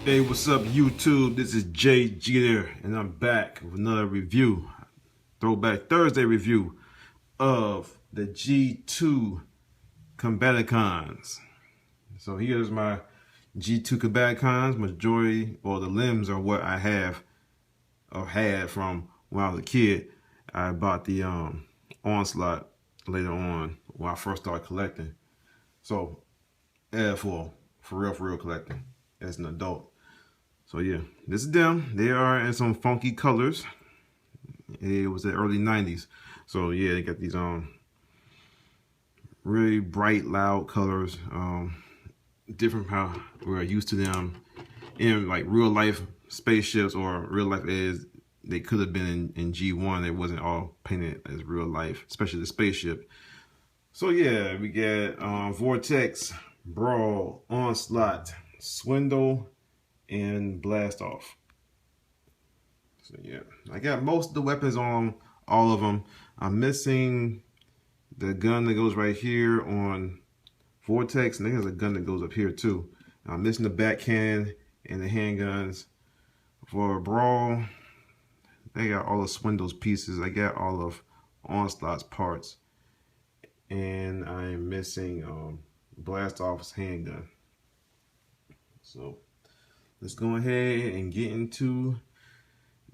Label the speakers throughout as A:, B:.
A: Hey, what's up, YouTube? This is G2, and I'm back with another review, Throwback Thursday review of the G2 Combaticons. So here's my G2 Combaticons. Majority, or the limbs, are what I have or had from when I was a kid. I bought the Onslaught later on when I first started collecting. So, for real collecting as an adult. So yeah, this is them. They are in some funky colors. It was the early 90s. So yeah, they got these really bright, loud colors. Different how we're used to them in like real life spaceships, or real life as they could have been in G1. It wasn't all painted as real life, especially the spaceship. So yeah, we get Vortex, Brawl, Onslaught, Swindle, and Blast Off. So yeah, I got most of the weapons on all of them. I'm missing the gun that goes right here on Vortex, and there's a gun that goes up here too. I'm missing the back cannon and the handguns. For Brawl, they got all of Swindle's pieces. I got all of Onslaught's parts, and I'm missing Blast Off's handgun. So let's go ahead and get into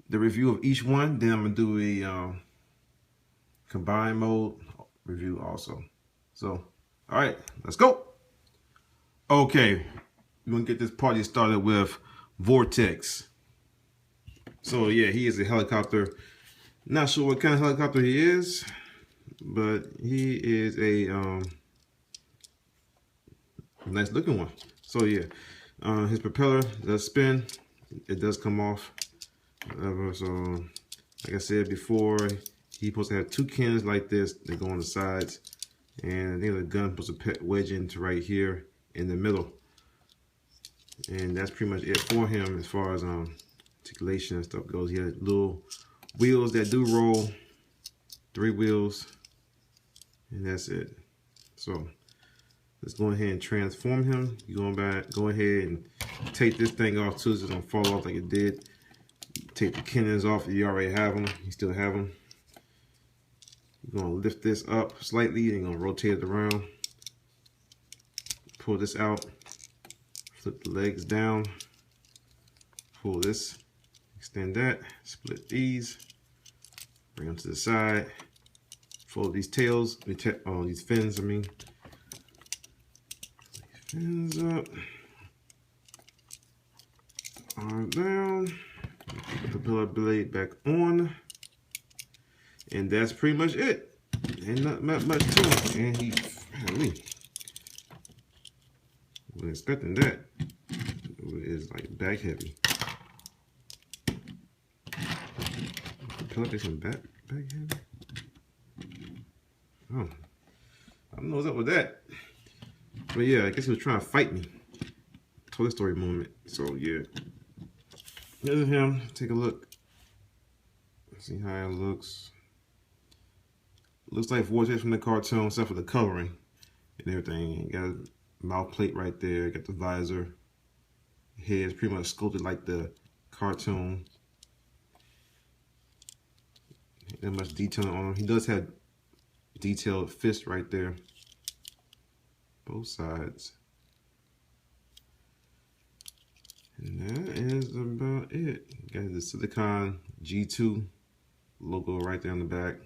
A: the review of each one. Then I'm gonna do a combined mode review also. So, all right, let's go. Okay, we're gonna get this party started with Vortex. So yeah, he is a helicopter. Not sure what kind of helicopter he is, but he is a nice looking one. So yeah, his propeller does spin. It does come off. Whatever. So like I said before, he's supposed to have two cannons like this that go on the sides, and I think the gun supposed to wedge into right here in the middle. And that's pretty much it for him as far as articulation and stuff goes. He has little wheels that do roll, 3 wheels, and that's it. So let's go ahead and transform him. You go ahead and take this thing off too, so it don't fall off like it did. Take the cannons off if you already have them. You still have them. You're going to lift this up slightly and you're going to rotate it around. Pull this out. Flip the legs down. Pull this. Extend that. Split these. Bring them to the side. Fold these tails. These fins, I mean. Fins up. Arm down. Put the propeller blade back on. And that's pretty much it. Ain't not much to him. And he, wasn't expecting that. It is like back heavy. Propeller takes him back heavy. Oh, I don't know what's up with that. But yeah, I guess he was trying to fight me. Toy Story moment. So yeah. Here's him. Take a look. See how it looks. Looks like Vortex from the cartoon, except for the coloring and everything. Got a mouth plate right there. Got the visor. Head's pretty much sculpted like the cartoon. Not much detail on him. He does have detailed fists right there. Both sides. And that is about it. Got the Silicon G2 logo right there on the back.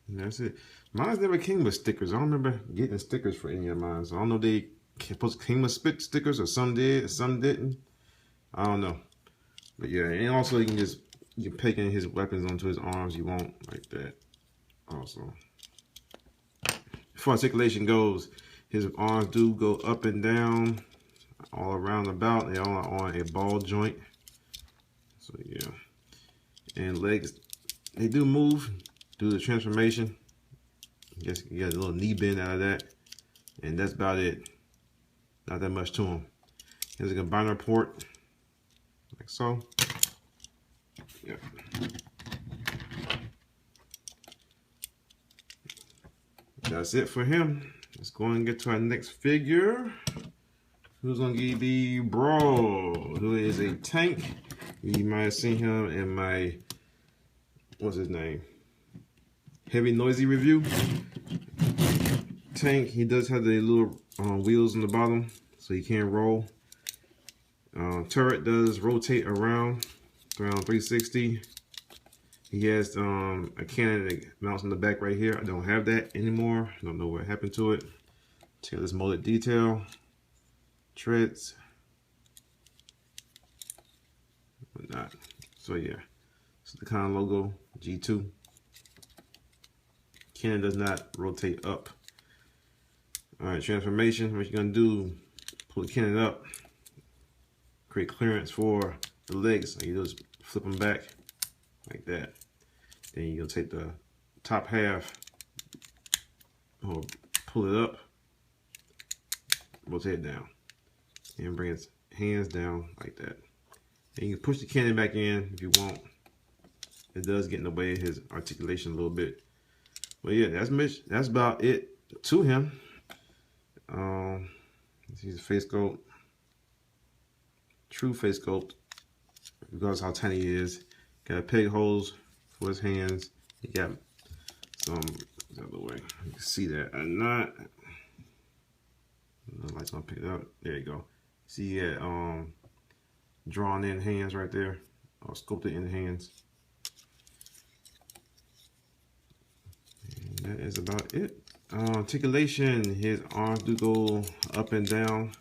A: And that's it. Mine's never came with stickers. I don't remember getting stickers for any of mine. So I don't know if they came with stickers, or some did, some didn't. I don't know. But yeah, and also you can picking his weapons onto his arms. You won't like that. Also, as far as articulation goes, his arms do go up and down, all around about. They all are on a ball joint. So yeah, and legs, they do move. Do the transformation. I guess you got a little knee bend out of that. And that's about it. Not that much to him. Here's a combiner port. Like so. Yep. That's it for him. Let's go and get to our next figure. Who's gonna give me Brawl? Who is a tank? You might have seen him in my, what's his name? Heavy Noisy review. Tank, he does have the little wheels on the bottom, so he can roll. Turret does rotate around 360. He has a cannon that mounts on the back right here. I don't have that anymore. I don't know what happened to it. Check out this molded detail. Treads. Whatnot. So yeah. This is the Con logo. G2. Cannon does not rotate up. Alright, transformation. What you're gonna do, pull the cannon up. Create clearance for the legs. All you do is flip them back like that. Then you'll take the top half, or pull it up, rotate it down, and bring its hands down like that. And you can push the cannon back in if you want. It does get in the way of his articulation a little bit. But yeah, that's about it to him. He's a face sculpt. True face sculpt, regardless how tiny he is. Got peg holes for his hands. He got some the other way. You can see that. And not the light's gonna pick it up. There you go. See he had drawn in hands right there, or sculpted in hands. And that is about it. Articulation. His arms do go up and down.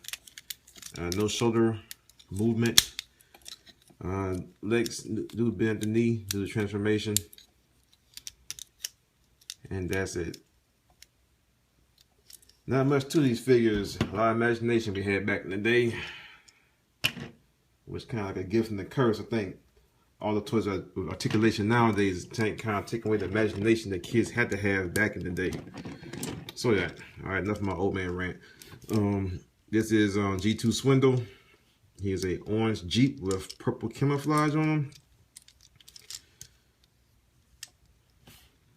A: No shoulder movement. Legs do bend the knee, do the transformation, and that's it. Not much to these figures. A lot of imagination we had back in the day, which kind of like a gift and a curse. I think all the toys with articulation nowadays kind of take away the imagination that kids had to have back in the day. So yeah, all right, enough of my old man rant. This is G2 Swindle. He is a orange Jeep with purple camouflage on him.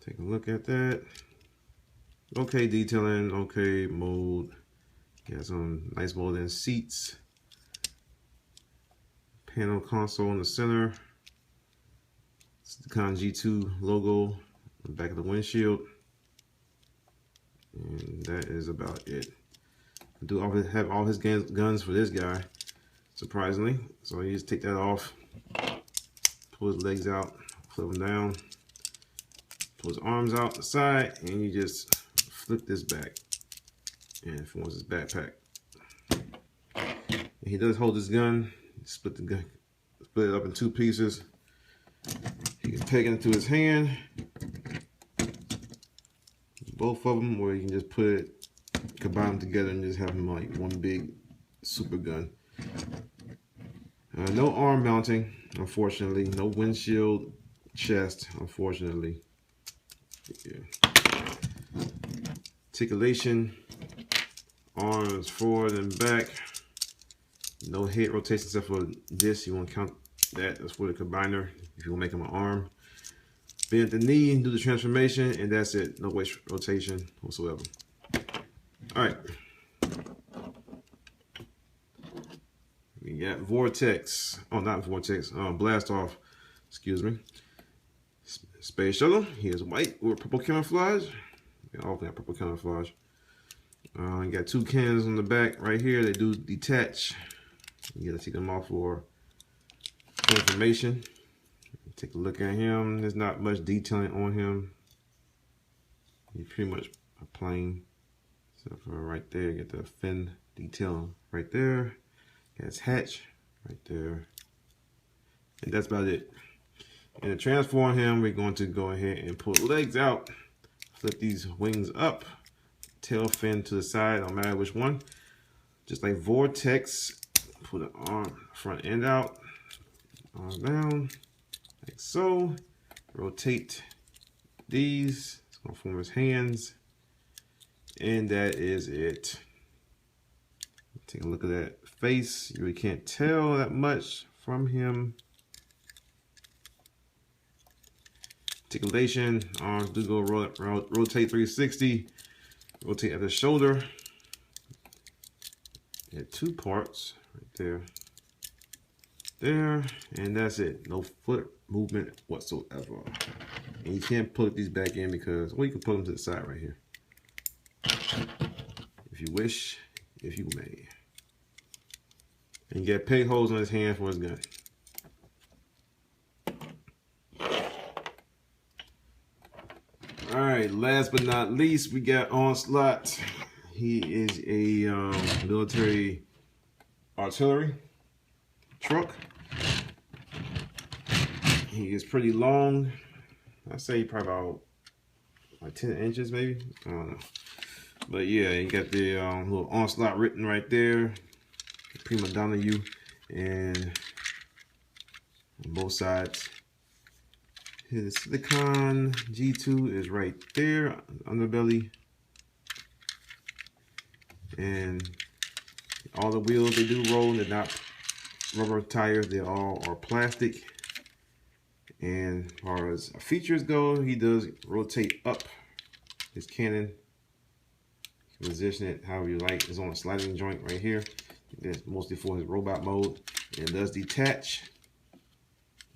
A: Take a look at that. Okay detailing, okay mold. Got some nice molded seats. Panel console in the center. It's the Con G2 logo on the back of the windshield. And that is about it. I do have all his guns for this guy, surprisingly. So you just take that off, pull his legs out, flip them down, pull his arms out the side, and you just flip this back, and it forms his backpack. And he does hold his gun. Split the gun, split it up in two pieces. You can peg it into his hand, both of them, or you can just put it, combine them together and just have them like one big super gun. No arm mounting, unfortunately. No windshield chest, unfortunately. Yeah. Articulation, arms forward and back. No head rotation except for this. You want to count that. That's for the combiner if you want to make him an arm. Bend the knee and do the transformation, and that's it. No waist rotation whatsoever. All right. We got Vortex. Oh, not Vortex. Blast Off. Excuse me. Space Shuttle. He is white with purple camouflage. We all got purple camouflage. You got two cannons on the back right here. They do detach. You gotta take them off for information. Take a look at him. There's not much detailing on him. He's pretty much a plain. Except for right there, get the fin detail right there. Got his hatch right there. And that's about it. And to transform him, we're going to go ahead and pull the legs out. Flip these wings up. Tail fin to the side, no matter which one. Just like Vortex. Pull the arm front end out. Arm down. Like so. Rotate these. It's going to form his hands. And that is it. Take a look at that face. You really can't tell that much from him. Articulation. Arms do go rotate 360. Rotate at the shoulder. Had 2 parts right there. There, and that's it. No foot movement whatsoever. And you can't put these back in because, well, you can put them to the side right here. If you wish, if you may. And you got peg holes on his hand for his gun. Alright, last but not least, we got Onslaught. He is a military artillery truck. He is pretty long. I'd say probably about like 10 inches maybe. I don't know. But yeah, you got the little Onslaught written right there. Prima Donna you. And on both sides. His silicone G2 is right there, underbelly. And all the wheels, they do roll. They're not rubber tires. They all are plastic. And as far as features go, he does rotate up his cannon. You can position it however you like. It's on a sliding joint right here. That's mostly for his robot mode. And it does detach.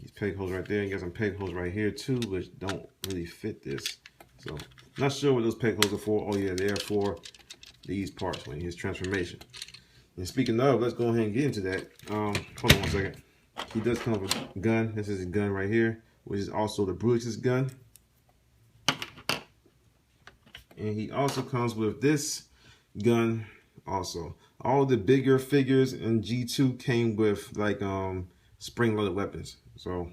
A: These peg holes right there. You got some peg holes right here too, which don't really fit this. So, not sure what those peg holes are for. Oh yeah, they're for these parts when his transformation. And speaking of, let's go ahead and get into that. Hold on one second. He does come with a gun. This is a gun right here, which is also the Bruticus gun. And he also comes with this gun also. All the bigger figures in G2 came with like spring-loaded weapons. So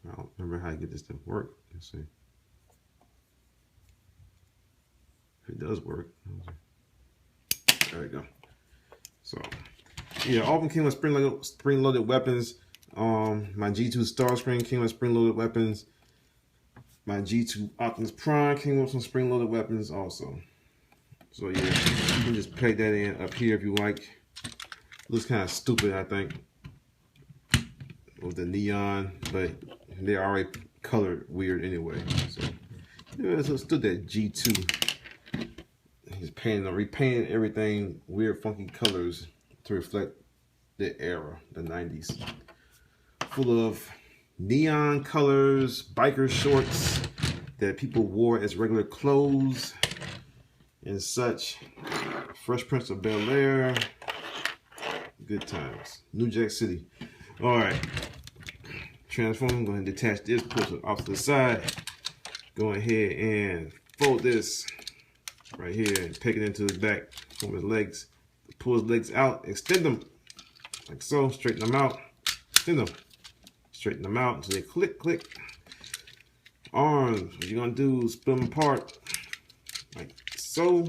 A: I don't remember how to get this to work. Let's see. If it does work. There we go. So yeah, all of them came with spring-loaded weapons. My G2 Starscream came with spring-loaded weapons. My G2 Optimus Prime came with some spring-loaded weapons also. So yeah, you can just plug that in up here if you like. Looks kind of stupid, I think, with the neon, but they're already colored weird anyway. So yeah, so still that G2. He's repainted everything weird, funky colors to reflect the era, the 90s. Full of neon colors, biker shorts that people wore as regular clothes and such. Fresh Prince of Bel-Air. Good times. New Jack City. Alright. Transform. Go ahead and detach this, push it off to the side. Go ahead and fold this right here and peg it into his back from his legs. Pull his legs out, extend them like so, straighten them out, extend them, straighten them out until they click. Arms, what you're gonna do is split them apart like so,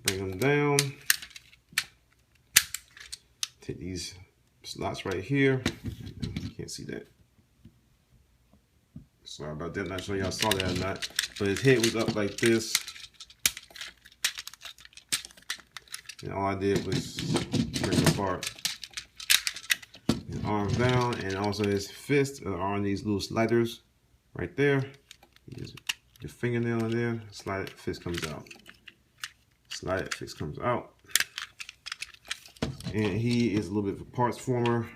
A: bring them down, take these slots right here, you can't see that. Sorry about that, not sure y'all saw that or not, but his head was up like this. And all I did was break it apart. His arms down, and also his fists are on these little sliders right there. Just your fingernail in there, slide it, fist comes out. Slide it, fist comes out. And he is a little bit of a parts former.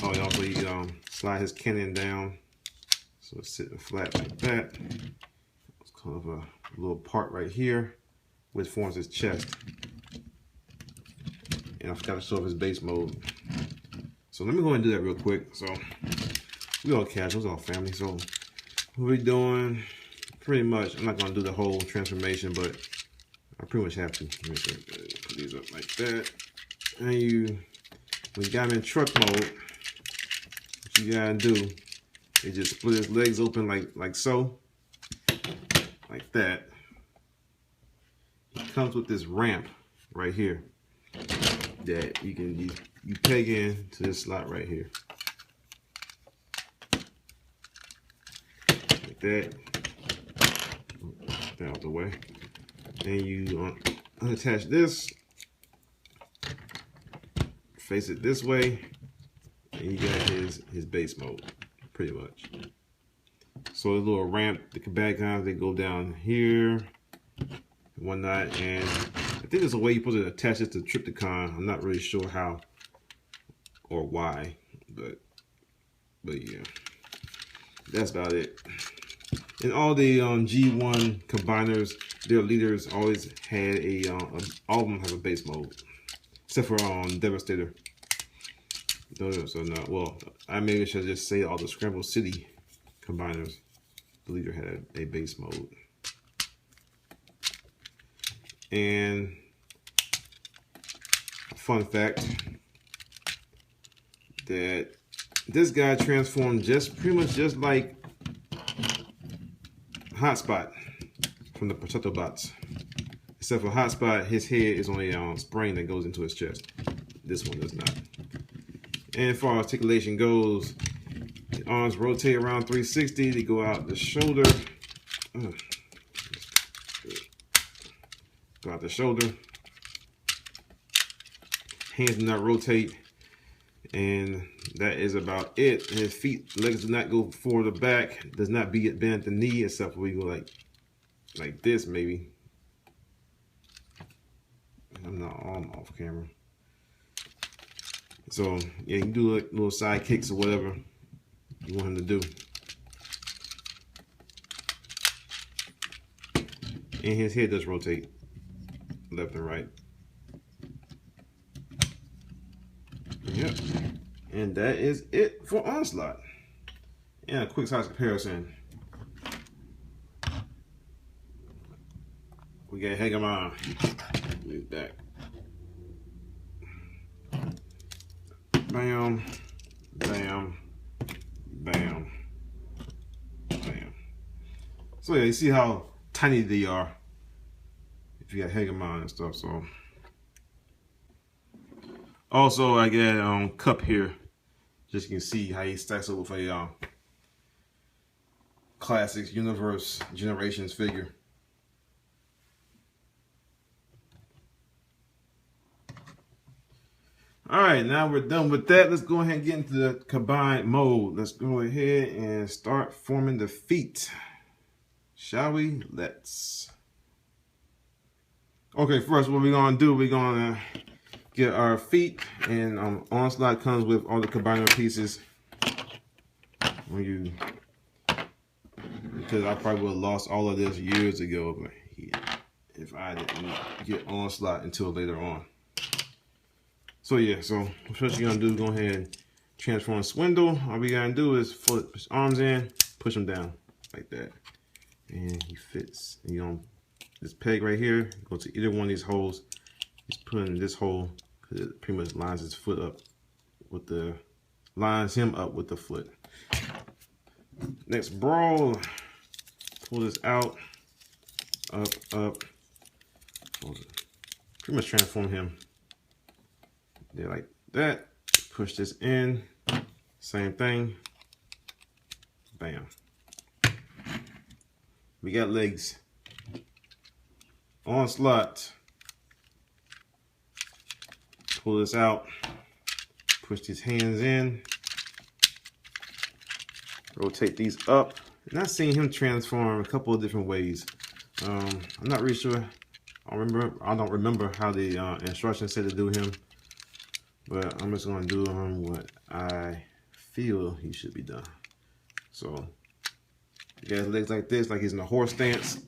A: Oh, also you slide his cannon down so it's sitting flat like that. It's kind of a little part right here, which forms his chest. And I forgot to show up his base mode. So let me go ahead and do that real quick. So we all casuals, all family. So what we're doing, pretty much, I'm not gonna do the whole transformation, but I pretty much have to. Put these up like that. And when you got him in truck mode, what you gotta do is just split his legs open like so. Like that. It comes with this ramp right here that you peg in to this slot right here. Like that. Get that out the way. And you unattach this, face it this way, and you got his base mode, pretty much. So a little ramp, the Combaticons, they go down here, whatnot, and think there's a way you're supposed to attach it to Triptychon. I'm not really sure how or why, but yeah, that's about it. And all the G1 combiners, their leaders always had all of them have a base mode, except for Devastator. So no, well, I maybe should just say all the Scramble City combiners, the leader had a base mode. And a fun fact that this guy transformed pretty much just like Hotspot from the Potato Bots. Except for Hotspot, his head is only a spring that goes into his chest. This one does not. And as far as articulation goes, the arms rotate around 360. They go out the shoulder. Go out the shoulder. Hands do not rotate. And that is about it. His legs do not go forward or back. Does not bend at the knee, except for we go like this maybe. I'm not on off camera. So yeah, you can do like little side kicks or whatever you want him to do. And his head does rotate left and right. Yep. And that is it for Onslaught. And a quick size comparison. We got Hegemon. Move back. Bam. Bam. Bam. Bam. So yeah, you see how tiny they are if you got Hegemon and stuff. So also I got Cup here, just you can see how he stacks up with a Classics Universe Generations figure. Alright, now we're done with that. Let's go ahead and get into the combined mode. Let's go ahead and start forming the feet. Shall we? Let's. Okay, first what we're going to do, we're going to get our feet. And Onslaught comes with all the combiner pieces. Because I probably would have lost all of this years ago if I didn't get Onslaught until later on. So yeah, so what you're gonna do, go ahead and transform Swindle. All we gotta do is put his arms in, push him down like that. And he fits. And you know, this peg right here, go to either one of these holes. He's put in this hole because it pretty much lines his foot up with lines him up with the foot. Next, Brawl. Pull this out, up. Pretty much transform him. There like that. Push this in. Same thing. Bam. We got legs. Onslaught. Pull this out. Push these hands in. Rotate these up. And I've seen him transform a couple of different ways. I'm not really sure. I don't remember how the instructions said to do him. But I'm just going to do what I feel he should be done. So, you got his legs like this, like he's in a horse stance.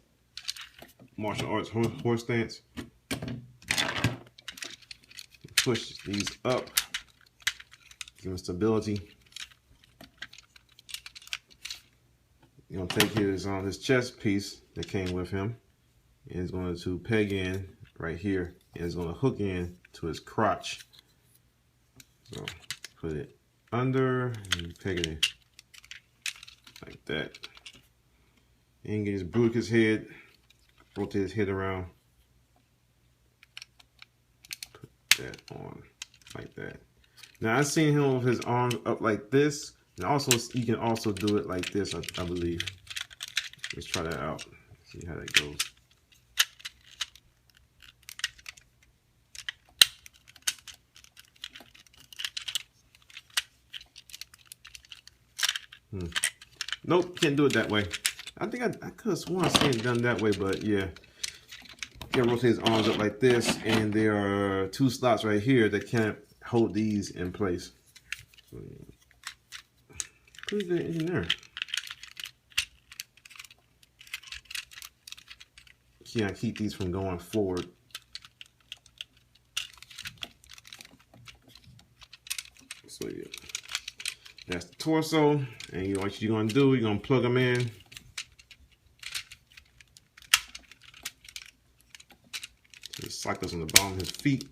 A: Martial arts horse stance. Push these up. Give him stability. You're going to take his chest piece that came with him. And it's going to peg in right here. And it's going to hook in to his crotch. So put it under and peg it in like that. And get his Bruticus head, rotate his head around, put that on like that. Now I've seen him with his arms up like this, and also you can also do it like this, I believe. Let's try that out, see how that goes. Nope, can't do it that way. I think I could have sworn I seen it done that way, but yeah. You rotate his arms up like this, and there are 2 slots right here that can't hold these in place. So, put that in there. Can't keep these from going forward. So yeah, that's the torso, and what you're gonna do, you're gonna plug them in. The cycles on the bottom of his feet.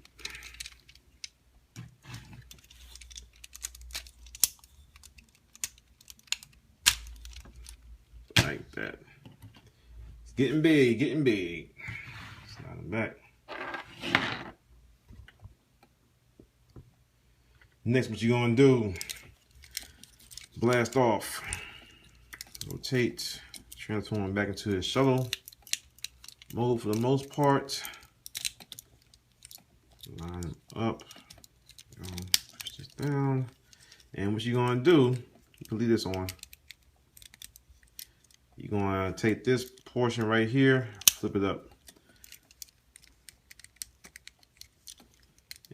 A: Like that. It's getting big, getting big. Slide him back. Next, what you're gonna do, blast off. Rotate, transform back into his shuttle mode for the most part. Line him up. Push this down. And what you're gonna do, you can leave this on. You're gonna take this portion right here, flip it up.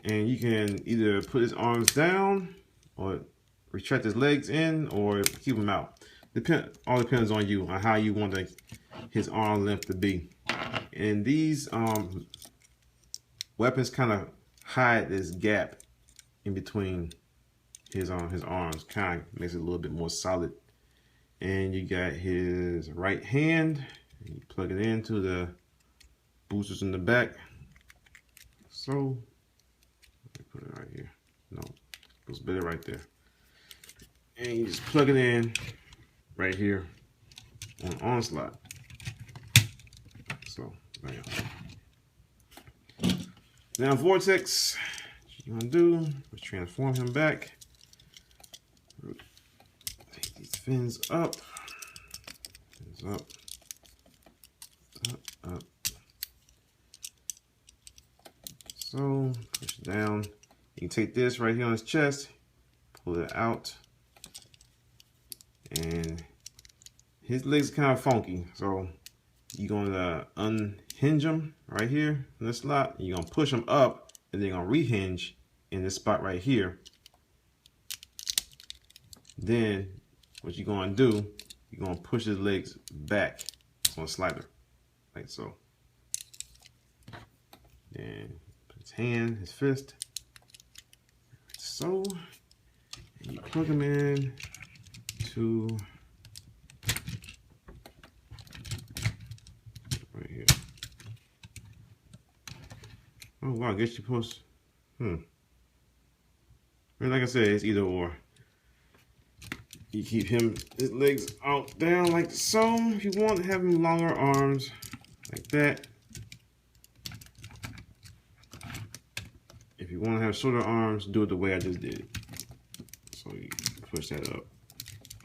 A: And you can either put his arms down or retract his legs in or keep them out. All depends on you, on how you want his arm length to be. And these weapons kind of hide this gap in between his arms, kind of makes it a little bit more solid. And you got his right hand, and you plug it into the boosters in the back. So, let me put it right here. No, it was better right there. And you just plug it in right here on onslaught. So, bam. Now Vortex, what you're gonna do is transform him back. Take these fins up. Fins up. Up, up. So, push down. You can take this right here on his chest, pull it out. And his legs are kind of funky, so you're gonna unhinge them right here in this slot. You're gonna push them up, and then you're gonna rehinge in this spot right here. Then what you're gonna do, you're gonna push his legs back on a slider, like so. Then put his hand, his fist, like so. And you plug him in to right here. Oh wow, I guess you're supposed. And like I said, it's either or. You keep his legs out down like so. If you want to have him longer arms, like that. If you want to have shorter arms, do it the way I just did. So you push that up,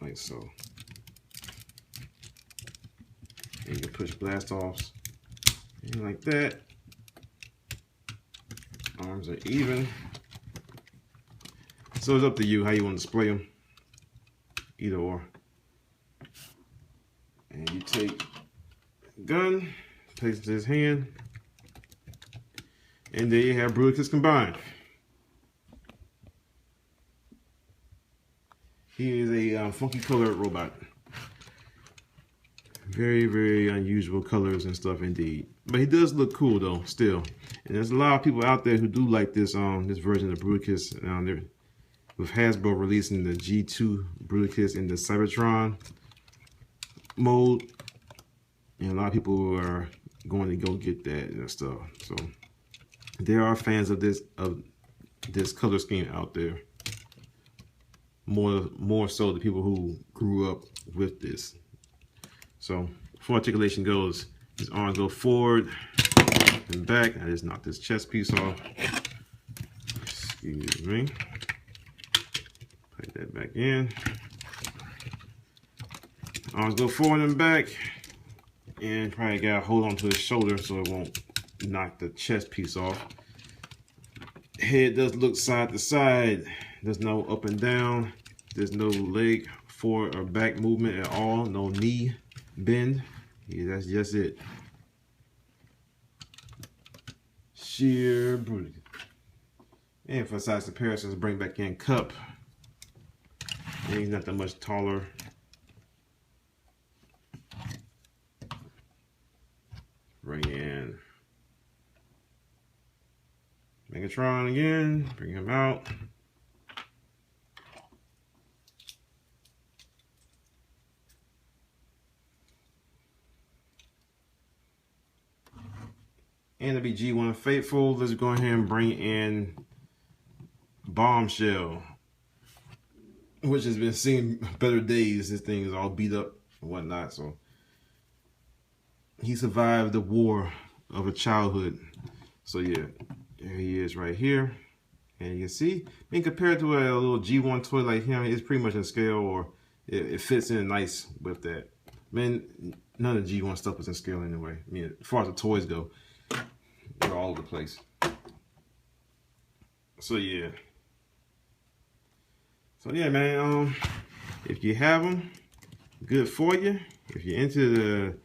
A: like so. And you can push blast offs, and like that. Arms are even. So it's up to you how you want to display them. Either or. And you take a gun, place it in his hand, and there you have Bruticus combined. He is a funky colored robot. Very, very unusual colors and stuff indeed. But he does look cool though, still. And there's a lot of people out there who do like this this version of Bruticus. With Hasbro releasing the G2 Bruticus in the Cybertron mode, and a lot of people are going to go get that and stuff. So there are fans of this color scheme out there. More so the people who grew up with this. So before articulation goes, his arms go forward and back. I just knocked this chest piece off. Excuse me. Put that back in. Arms go forward and back. And probably gotta hold on to his shoulder so it won't knock the chest piece off. Head does look side to side. There's no up and down. There's no leg forward or back movement at all. No knee bend. Yeah, that's just it. sheer Bruticus. And for size comparisons, bring back in Cup. And he's not that much taller. Bring in Megatron again. Bring him out. And to be G1 faithful, let's go ahead and bring in Bombshell, which has been seeing better days. This thing is all beat up and whatnot. So he survived the war of a childhood. So yeah, there he is right here. And you can see, I mean, compared to a little G1 toy like him, it's pretty much in scale, or it fits in nice with that. Man, none of the G1 stuff was in scale anyway. I mean, as far as the toys go, they're all over the place. So yeah. Man, if you have them, good for you. If you're into the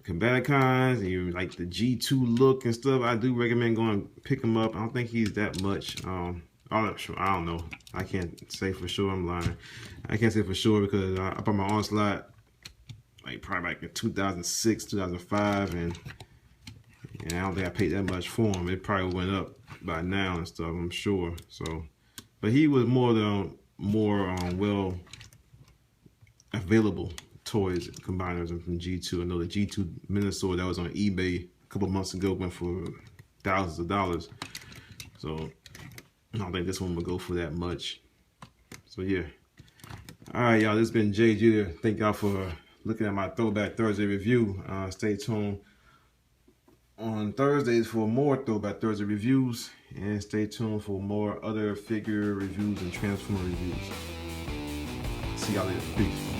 A: Combaticons and you like the G2 look and stuff, I do recommend going and pick them up. I don't think he's that much. I don't know. I can't say for sure. I'm lying. I can't say for sure because I bought my Onslaught like probably back in 2006, 2005, and I don't think I paid that much for him. It probably went up by now and stuff, I'm sure. So, but he was more well available toys combiners from G2. I know the G2 Minnesota that was on eBay a couple months ago went for thousands of dollars. So I don't think this one will go for that much. So yeah. All right, y'all. This has been Jay Jeter. Thank y'all for looking at my Throwback Thursday review. Stay tuned on Thursdays for more Throwback Thursday reviews, and stay tuned for more other figure reviews and Transformer reviews. See y'all later. Peace.